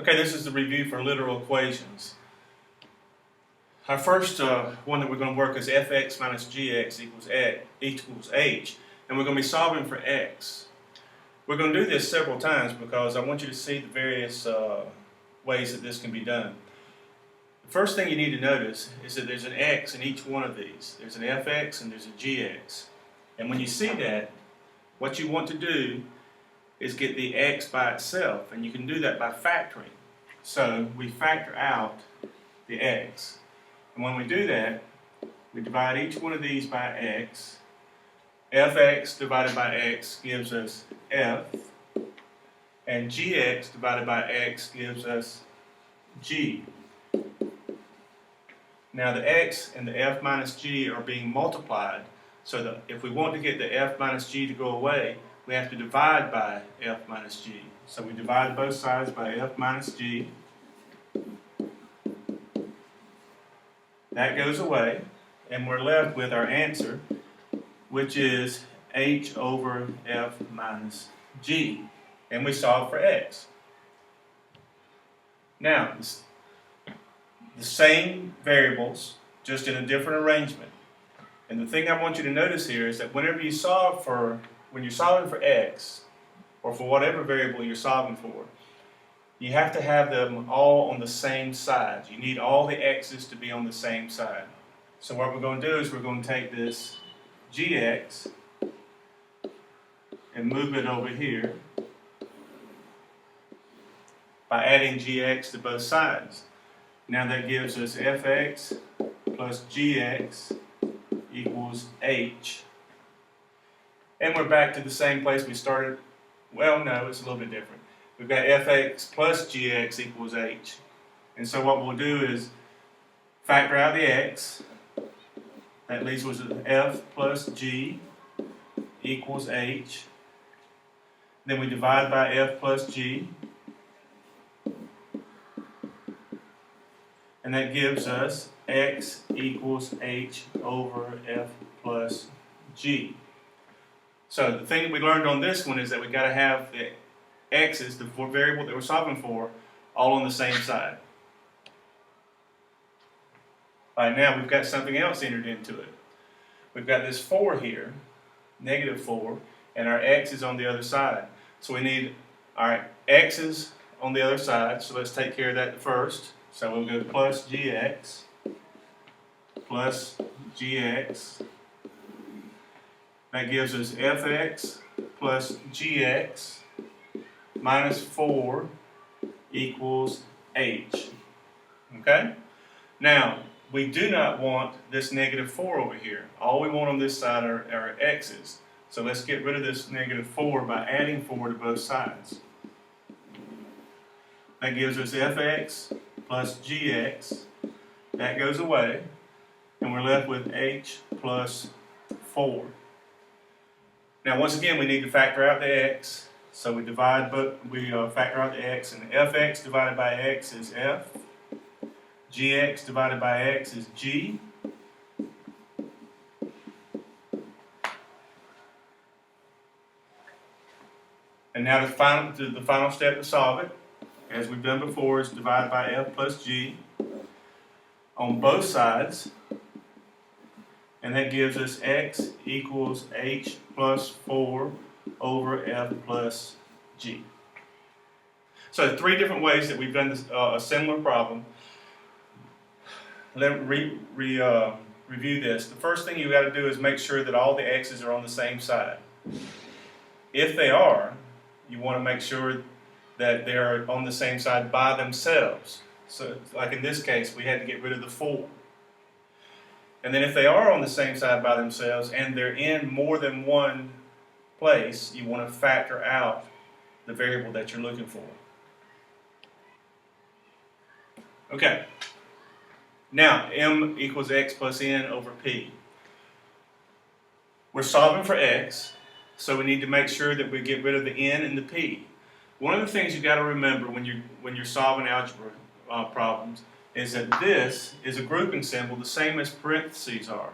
Okay, this is the review for literal equations. Our first one that we're going to work is fx minus gx equals h, and we're going to be solving for x. We're going to do this several times because I want you to see the various ways that this can be done. The first thing you need to notice is that there's an x in each one of these. There's an fx and there's a gx. And when you see that, what you want to do is get the x by itself, and you can do that by factoring. So we factor out the x, and when we do that, we divide each one of these by x. Fx divided by x gives us f, and gx divided by x gives us g. Now the x and the f minus g are being multiplied, so that if we want to get the f minus g to go away, we have to divide by f minus g. So we divide both sides by f minus g. That goes away, and we're left with our answer, which is h over f minus g. And we solve for x. Now, the same variables, just in a different arrangement. And the thing I want you to notice here is that whenever you solve for, when you're solving for x, or for whatever variable you're solving for, you have to have them all on the same side. You need all the x's to be on the same side. So what we're going to do is we're going to take this gx and move it over here by adding gx to both sides. Now that gives us fx plus gx equals h. And we're back to the same place we started. Well, no, it's a little bit different. We've got fx plus gx equals h. And so what we'll do is factor out the x. That leaves us with f plus g equals h. Then we divide by f plus g. And that gives us x equals h over f plus g. So the thing that we learned on this one is that we've got to have the x's, the variable that we're solving for, all on the same side. All right, now we've got something else entered into it. We've got this 4 here, negative 4, and our x is on the other side. So we need our x's on the other side, so let's take care of that first. So we'll go plus gx, that gives us fx plus gx minus 4 equals h. Okay? Now, we do not want this negative 4 over here. All we want on this side are our x's. So let's get rid of this negative 4 by adding 4 to both sides. That gives us fx plus gx. That goes away, and we're left with h plus 4. Now, once again, we need to factor out the x. So we factor out the x, and fx divided by x is f. Gx divided by x is g. And now the final step to solve it, as we've done before, is divide by f plus g on both sides. And that gives us x equals h plus 4 over f plus g. So 3 different ways that we've done this, a similar problem. Let me review this. The first thing you got to do is make sure that all the x's are on the same side. If they are, you want to make sure that they're on the same side by themselves. So like in this case, we had to get rid of the 4. And then if they are on the same side by themselves and they're in more than one place, you want to factor out the variable that you're looking for. Okay. Now, m equals x plus n over p. We're solving for x, so we need to make sure that we get rid of the n and the p. One of the things you've got to remember when you're solving algebra problems is that this is a grouping symbol the same as parentheses are.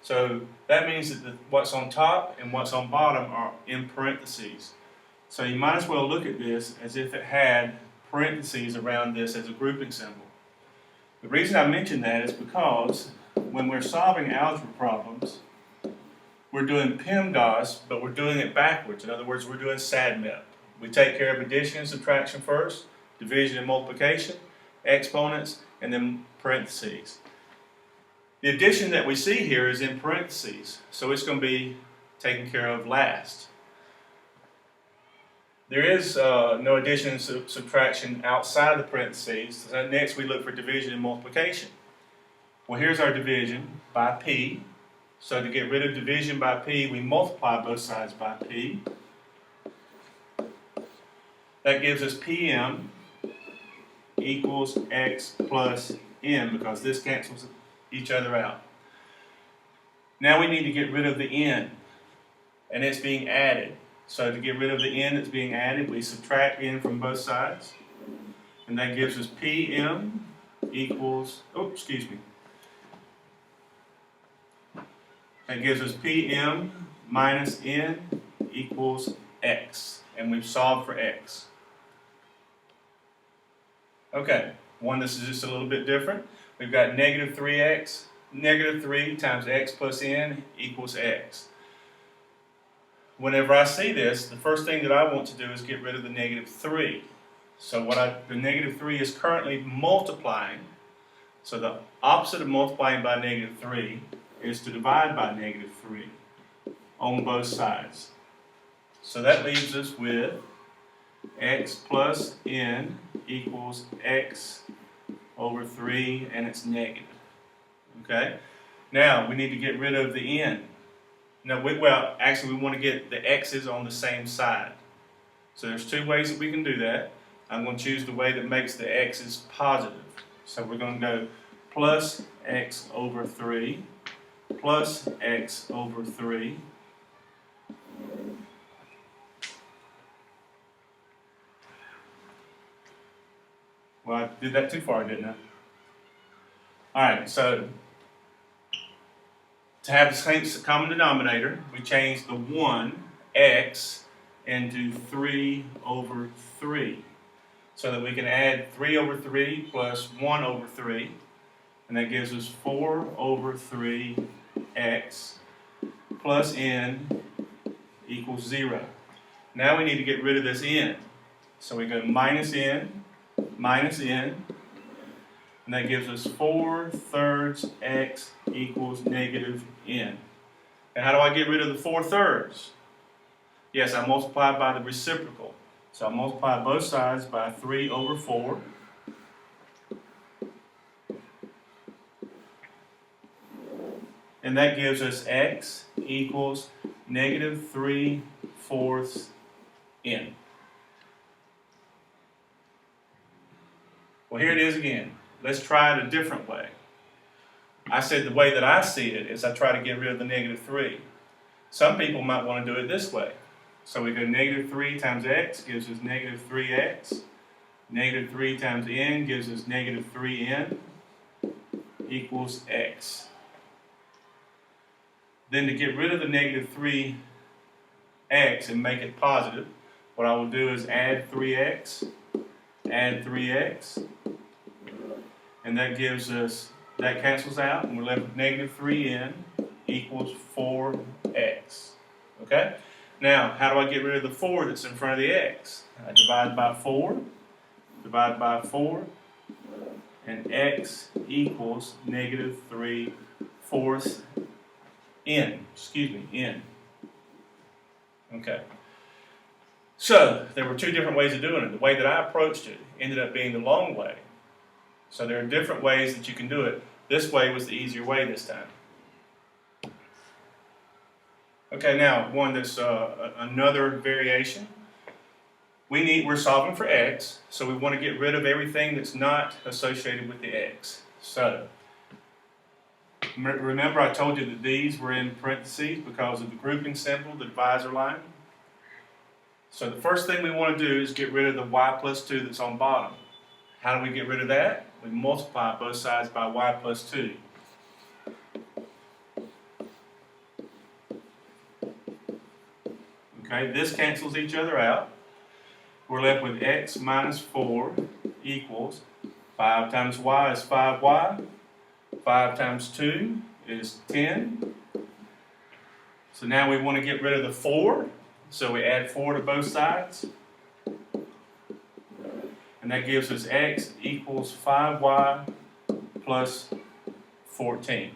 So that means that what's on top and what's on bottom are in parentheses. So you might as well look at this as if it had parentheses around this as a grouping symbol. The reason I mention that is because when we're solving algebra problems, we're doing PEMDAS, but we're doing it backwards. In other words, we're doing SADMEP. We take care of addition and subtraction first, division and multiplication, exponents, and then parentheses. The addition that we see here is in parentheses, so it's going to be taken care of last. There is no addition and subtraction outside the parentheses. So next we look for division and multiplication. Well, here's our division by P. So to get rid of division by P, we multiply both sides by P. That gives us PM equals X plus N, because this cancels each other out. Now we need to get rid of the N, and it's being added. So to get rid of the N that's being added, we subtract N from both sides, and that gives us PM equals, that gives us PM minus N equals X, and we've solved for X. Okay, this is just a little bit different. We've got negative 3x, negative 3 times x plus n equals x. Whenever I see this, the first thing that I want to do is get rid of the negative 3. So the negative 3 is currently multiplying. So the opposite of multiplying by negative 3 is to divide by negative 3 on both sides. So that leaves us with x plus n equals x over 3, and it's negative. Okay? Now, we need to get rid of the n. Now, we want to get the x's on the same side. So there's two ways that we can do that. I'm going to choose the way that makes the x's positive. So we're going to go plus x over 3 plus x over 3 . Well, I did that too far, didn't I? Alright, so to have the same common denominator, we change the 1, x, into 3 over 3. So that we can add 3 over 3 plus 1 over 3. And that gives us 4 over 3x plus n equals 0. Now we need to get rid of this n. So we go minus n, and that gives us 4/3 x equals negative n. And how do I get rid of the 4/3? Yes, I multiply by the reciprocal. So I multiply both sides by 3 over 4. And that gives us x equals negative 3/4 n. Well, here it is again. Let's try it a different way. I said the way that I see it is I try to get rid of the negative 3. Some people might want to do it this way. So we go negative 3 times x gives us negative 3x. Negative 3 times n gives us negative 3n equals x. Then to get rid of the negative 3x and make it positive, what I will do is add 3x, and that gives us, that cancels out, and we're left with negative 3n equals 4x. Okay? Now, how do I get rid of the 4 that's in front of the x? I divide by 4, and x equals negative 3/4 n. N. Okay. So, there were two different ways of doing it. The way that I approached it ended up being the long way. So there are different ways that you can do it. This way was the easier way this time. Okay, now one that's another variation. We're solving for x, so we want to get rid of everything that's not associated with the x. So remember I told you that these were in parentheses because of the grouping symbol, the divisor line. So the first thing we want to do is get rid of the y plus 2 that's on bottom. How do we get rid of that? We multiply both sides by y plus 2. Okay, this cancels each other out. we're left with x minus 4 equals 5 times y is 5y, 5 times 2 is 10. So now we want to get rid of the 4, so we add 4 to both sides. And that gives us x equals 5y plus 14.